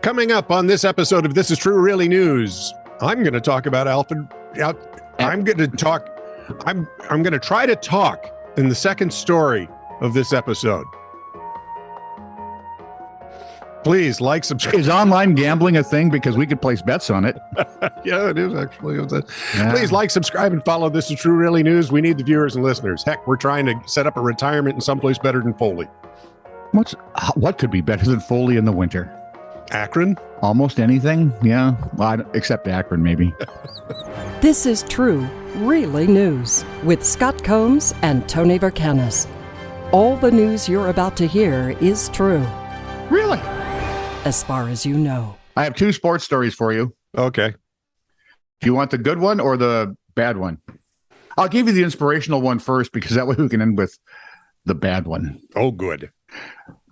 Coming up on this episode of This Is True Really News, I'm going to talk about Alfred. I'm going to try to talk in the second story of this episode. Please like, subscribe. Is online gambling a thing? Because we could place bets on it. Yeah, it is actually. Please like, subscribe, and follow This Is True Really News. We need the viewers and listeners. Heck, we're trying to set up a retirement in someplace better than Foley. What could be better than Foley in the winter? Akron? Almost anything, yeah. Well, except Akron, maybe. This is True Really News with Scott Combs and Tony Vercanis. All the news you're about to hear is true, Really? as far as you know. I have two sports stories for you. Okay. Do you want the good one or the bad one? I'll give you the inspirational one first, because that way we can end with the bad one. Oh, good.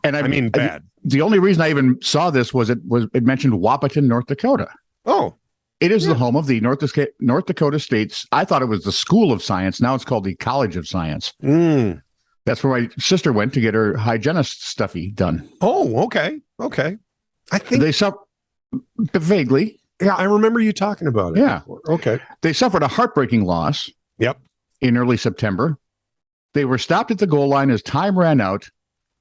And I mean bad. The only reason I even saw this was it mentioned Wapaton, North Dakota. Oh. It is the home of the North Dakota State's, I thought it was the School of Science. Now it's called the College of Science. Mm. That's where my sister went to get her hygienist stuffy done. Oh, okay. Okay. I think They suffered vaguely. yeah, I remember you talking about it. Yeah. Before. Okay. They suffered a heartbreaking loss Yep. in early September. They were stopped at the goal line as time ran out,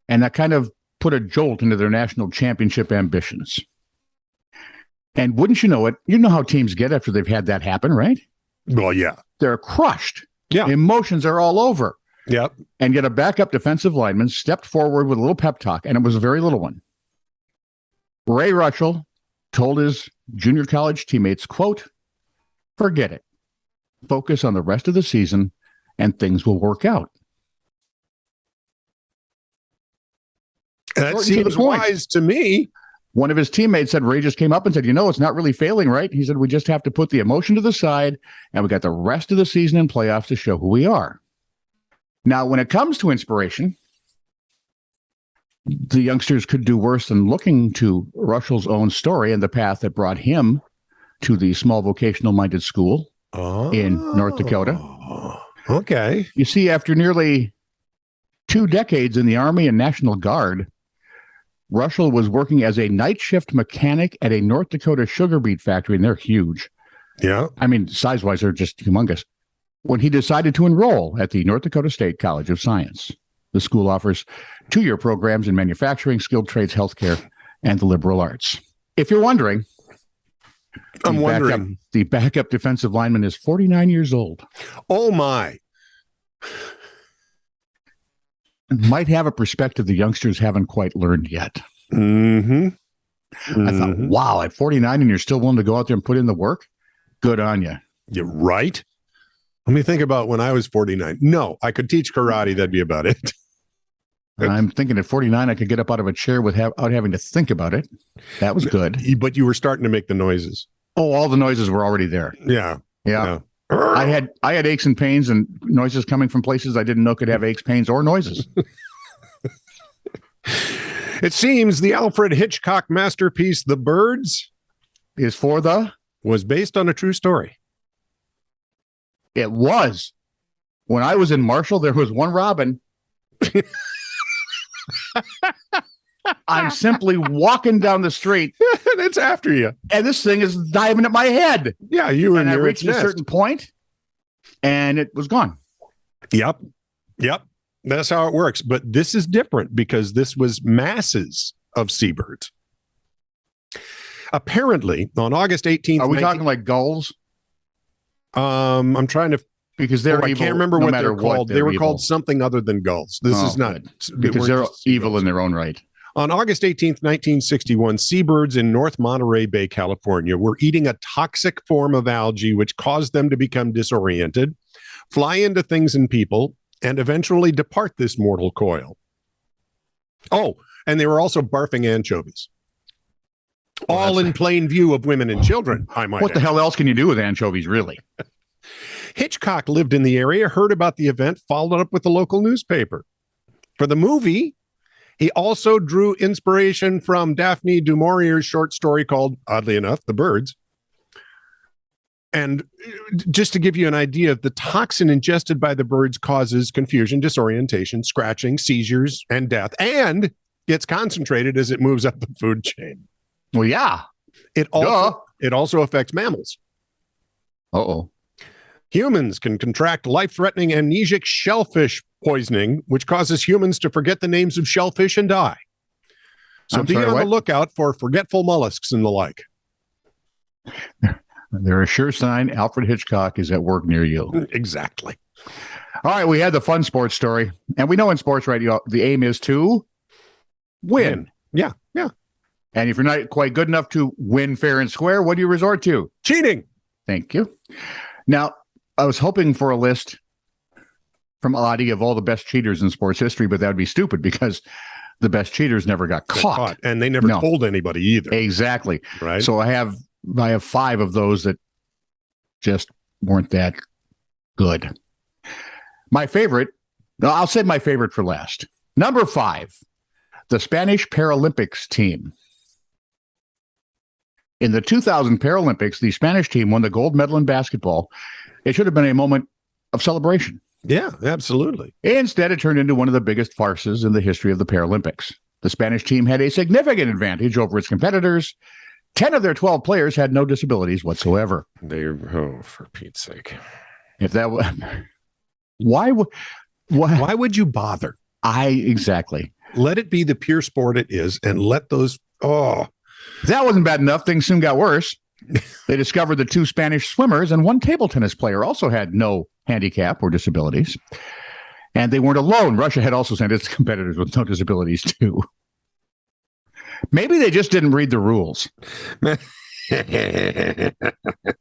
and that kind of put a jolt into their national championship ambitions. And wouldn't you know it, you know how teams get after they've had that happen, right? Well, yeah. They're crushed. Yeah. Emotions are all over. Yep. And yet a backup defensive lineman stepped forward with a little pep talk, and it was a very little one. Ray Russell told his junior college teammates, quote, "Forget it. Focus on the rest of the season and things will work out." That Short and to the seems point. wise to me. One of his teammates said, Ray just came up and said, it's not really failing, right? He said, we just have to put the emotion to the side, and we got the rest of the season and playoffs to show who we are. Now, when it comes to inspiration, the youngsters could do worse than looking to Russell's own story and the path that brought him to the small vocational-minded school in North Dakota. Okay. You see, after nearly 2 decades in the Army and National Guard, Russell was working as a night shift mechanic at a North Dakota sugar beet factory, and they're huge. Yeah. I mean, size-wise, they're just humongous. When he decided to enroll at the North Dakota State College of Science, the school offers 2-year programs in manufacturing, skilled trades, healthcare, and the liberal arts. If you're wondering, the backup defensive lineman is 49 years old. Oh, my. Might have a perspective the youngsters haven't quite learned yet. Mm-hmm. I thought, wow, at 49 and you're still willing to go out there and put in the work? Good on you. You're right. Let me think about when I was 49. No, I could teach karate. That'd be about it. I'm thinking at 49, I could get up out of a chair without having to think about it. That was good. But you were starting to make the noises. Oh, all the noises were already there. Yeah. Yeah. I had aches and pains and noises coming from places I didn't know could have aches, pains, or noises. It seems the Alfred Hitchcock masterpiece, The Birds, was based on a true story. It was. When I was in Marshall, there was one robin. I'm simply walking down the street. And it's after you. And this thing is diving at my head. Yeah, you and I your reached a nest. certain point, and it was gone. Yep. That's how it works. But this is different because this was masses of seabirds. Apparently, on August 18th... Are we talking like gulls? I'm trying to... Because they're I evil, can't remember no what matter they're called. They were evil. called something other than gulls. This is not... Good. Because they're evil in their own right. On August 18th, 1961, seabirds in North Monterey Bay, California, were eating a toxic form of algae which caused them to become disoriented, fly into things and people, and eventually depart this mortal coil. Oh, and they were also barfing anchovies. All in plain view of women and children, I might What the hell else can you do with anchovies, really? Hitchcock lived in the area, heard about the event, followed up with the local newspaper. For the movie, he also drew inspiration from Daphne du Maurier's short story called, oddly enough, The Birds. And just to give you an idea, the toxin ingested by the birds causes confusion, disorientation, scratching, seizures, and death, and gets concentrated as it moves up the food chain. Well, yeah. It also affects mammals. Uh-oh. Humans can contract life-threatening amnesic shellfish poisoning, which causes humans to forget the names of shellfish and die. So be on the lookout for forgetful mollusks and the like. They're a sure sign Alfred Hitchcock is at work near you. Exactly. All right, we had the fun sports story. And we know in sports radio, the aim is to win. Yeah. And if you're not quite good enough to win fair and square, what do you resort to? Cheating. Thank you. Now, I was hoping for a list from Adi of all the best cheaters in sports history, but that would be stupid because the best cheaters never got caught. And they never told anybody either. Exactly. Right. So I have 5 of those that just weren't that good. My favorite, I'll save my favorite for last. Number 5, the Spanish Paralympics team. In the 2000 Paralympics, the Spanish team won the gold medal in basketball. It should have been a moment of celebration. Yeah, absolutely. Instead, it turned into one of the biggest farces in the history of the Paralympics. The Spanish team had a significant advantage over its competitors. 10 of their 12 players had no disabilities whatsoever. For Pete's sake. If that was... Why would you bother? Exactly. Let it be the pure sport it is, and let those... If that wasn't bad enough, things soon got worse. They discovered that 2 Spanish swimmers and 1 table tennis player also had no handicap or disabilities. And they weren't alone. Russia had also sent its competitors with no disabilities, too. Maybe they just didn't read the rules. Do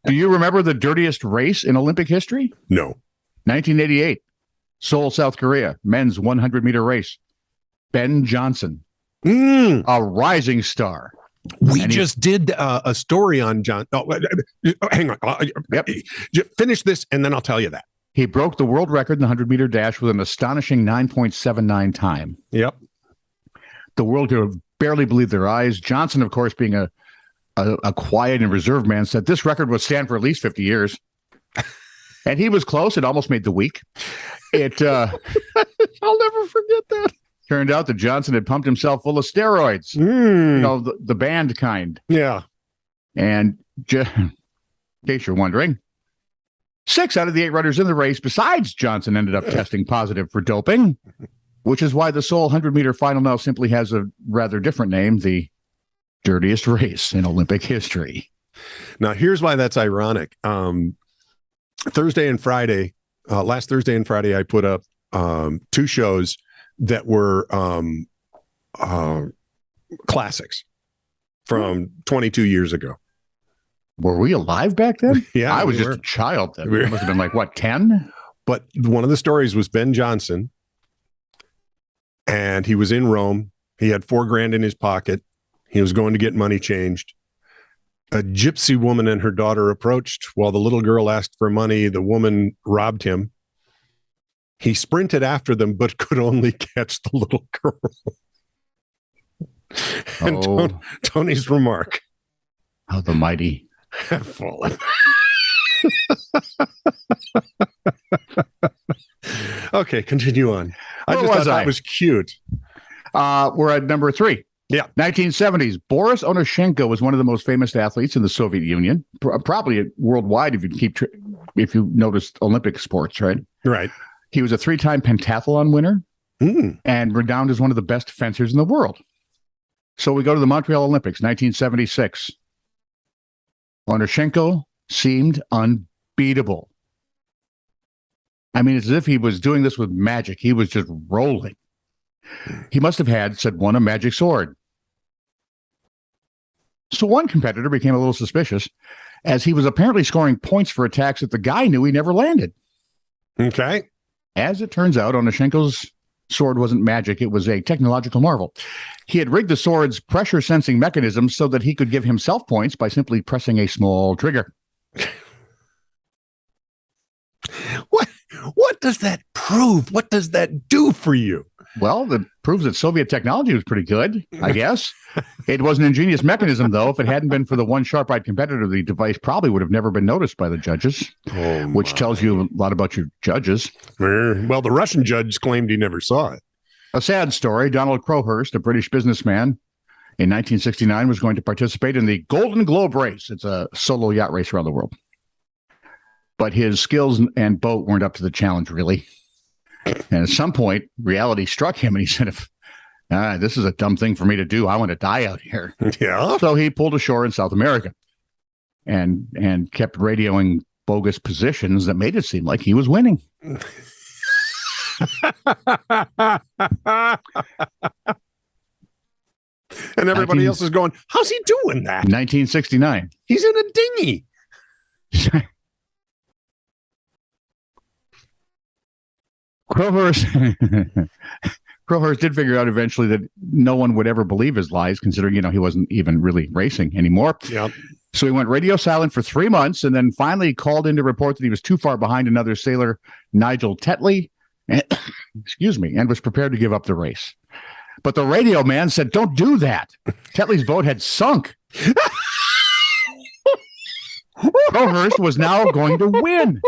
you remember the dirtiest race in Olympic history? No. 1988, Seoul, South Korea, men's 100-meter race. Ben Johnson, a rising star. We just did a story on John. Hang on. Yep. Finish this, and then I'll tell you that. He broke the world record in the 100-meter dash with an astonishing 9.79 time. Yep. The world could barely believe their eyes. Johnson, of course, being a quiet and reserved man, said this record would stand for at least 50 years. And he was close. It almost made the week. I'll never forget that. Turned out that Johnson had pumped himself full of steroids. The banned kind. Yeah. And in case you're wondering, 6 out of the 8 runners in the race, besides Johnson, ended up testing positive for doping, which is why the Seoul 100-meter final now simply has a rather different name, the dirtiest race in Olympic history. Now, here's why that's ironic. Thursday and Friday, last Thursday and Friday, I put up 2 shows that were classics from 22 years ago. Were we alive back then? Yeah, I was just a child then. It must have been like, 10? But one of the stories was Ben Johnson, and he was in Rome. He had $4,000 in his pocket. He was going to get money changed. A gypsy woman and her daughter approached. While the little girl asked for money, the woman robbed him. He sprinted after them, but could only catch the little girl. And Tony's remark. How the mighty have fallen. Okay, continue on. I just thought that was cute. We're at number 3. Yeah. 1970s. Boris Onashenko was one of the most famous athletes in the Soviet Union, probably worldwide if you noticed Olympic sports, right? Right. He was a 3-time pentathlon winner and renowned as one of the best fencers in the world. So we go to the Montreal Olympics, 1976. Onashenko seemed unbeatable. I mean, it's as if he was doing this with magic. He was just rolling. He must have had, said one, a magic sword. So one competitor became a little suspicious as he was apparently scoring points for attacks that the guy knew he never landed. Okay. As it turns out, Onashenko's sword wasn't magic. It was a technological marvel. He had rigged the sword's pressure sensing mechanism so that he could give himself points by simply pressing a small trigger. What does that prove? What does that do for you? Well, it proves that Soviet technology was pretty good, I guess. It was an ingenious mechanism, though. If it hadn't been for the one sharp-eyed competitor, the device probably would have never been noticed by the judges, which tells you a lot about your judges. Well, the Russian judge claimed he never saw it. A sad story. Donald Crowhurst, a British businessman, In 1969, was going to participate in the Golden Globe race. It's a solo yacht race around the world. But his skills and boat weren't up to the challenge, really. And at some point, reality struck him, and he said, "If this is a dumb thing for me to do, I want to die out here." Yeah. So he pulled ashore in South America and kept radioing bogus positions that made it seem like he was winning. And everybody else is going, how's he doing that? 1969. He's in a dinghy. Crowhurst did figure out eventually that no one would ever believe his lies, considering, he wasn't even really racing anymore. Yep. So he went radio silent for 3 months and then finally called in to report that he was too far behind another sailor, Nigel Tetley, and was prepared to give up the race. But the radio man said, "Don't do that." Tetley's boat had sunk. Crowhurst was now going to win.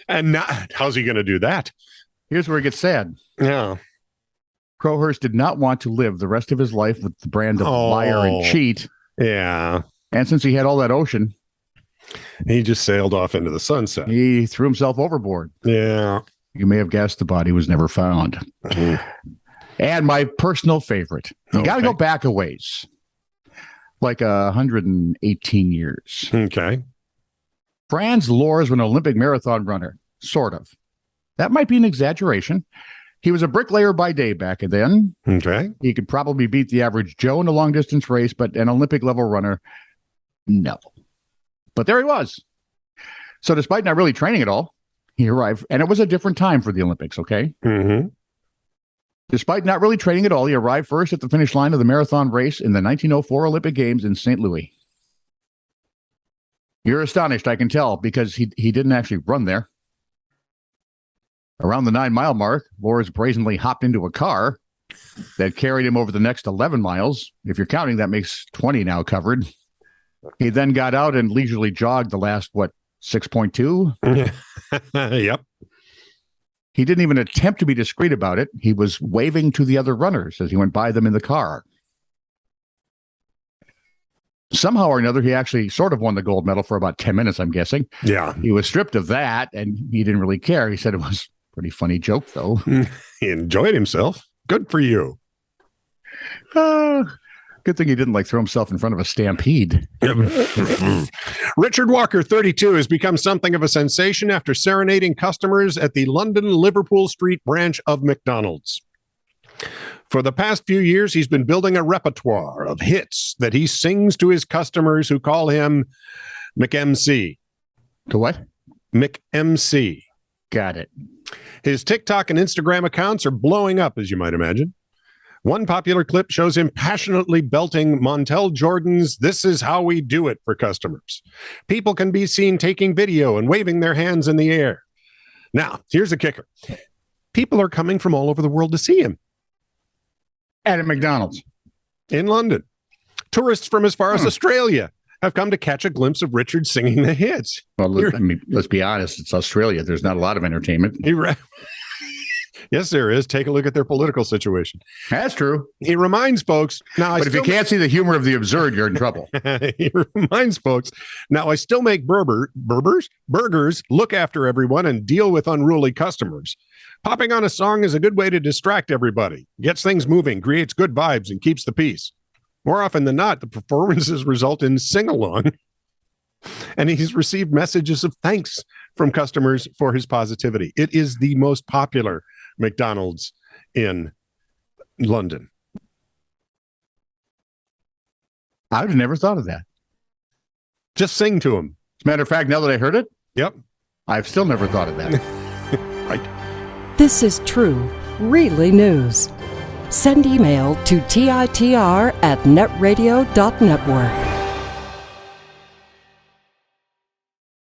And now, how's he going to do that? Here's where it gets sad. Yeah. Crowhurst did not want to live the rest of his life with the brand of liar and cheat. Yeah. And since he had all that ocean, he just sailed off into the sunset. He threw himself overboard. Yeah. You may have guessed the body was never found. And my personal favorite, you got to go back a ways, like 118 years. Okay. Franz Lohr was an Olympic marathon runner, sort of. That might be an exaggeration. He was a bricklayer by day back then. Okay. He could probably beat the average Joe in a long-distance race, but an Olympic-level runner, no. But there he was. So despite not really training at all, he arrived, and it was a different time for the Olympics, okay? Mm-hmm. Despite not really training at all, he arrived first at the finish line of the marathon race in the 1904 Olympic Games in St. Louis. You're astonished, I can tell, because he didn't actually run there. Around the 9-mile mark, Lohr brazenly hopped into a car that carried him over the next 11 miles. If you're counting, that makes 20 now covered. He then got out and leisurely jogged the last, 6.2? Yep. He didn't even attempt to be discreet about it. He was waving to the other runners as he went by them in the car. Somehow or another, he actually sort of won the gold medal for about 10 minutes, I'm guessing. Yeah. He was stripped of that, and he didn't really care. He said it was a pretty funny joke, though. He enjoyed himself. Good for you. Good thing he didn't throw himself in front of a stampede. Richard Walker, 32, has become something of a sensation after serenading customers at the London Liverpool Street branch of McDonald's. For the past few years, he's been building a repertoire of hits that he sings to his customers who call him McMC. To what? McMC. Got it. His TikTok and Instagram accounts are blowing up, as you might imagine. One popular clip shows him passionately belting Montel Jordan's "This Is How We Do It" for customers. People can be seen taking video and waving their hands in the air. Now, here's the kicker. People are coming from all over the world to see him. At McDonald's. In London. Tourists from as far as Australia have come to catch a glimpse of Richard singing the hits. Well, let's be honest. It's Australia. There's not a lot of entertainment. Yes, there is. Take a look at their political situation. That's true. He reminds folks. But if you can't see the humor of the absurd, you're in trouble. He reminds folks. Now, I still make burgers, look after everyone, and deal with unruly customers. Popping on a song is a good way to distract everybody, gets things moving, creates good vibes, and keeps the peace. More often than not, the performances result in sing-along, and he's received messages of thanks from customers for his positivity. It is the most popular McDonald's in London. I'd have never thought of that. Just sing to him. As a matter of fact, now that I heard it, yep, I've still never thought of that. Right. This is true, really news. Send email to TITR@netradio.network.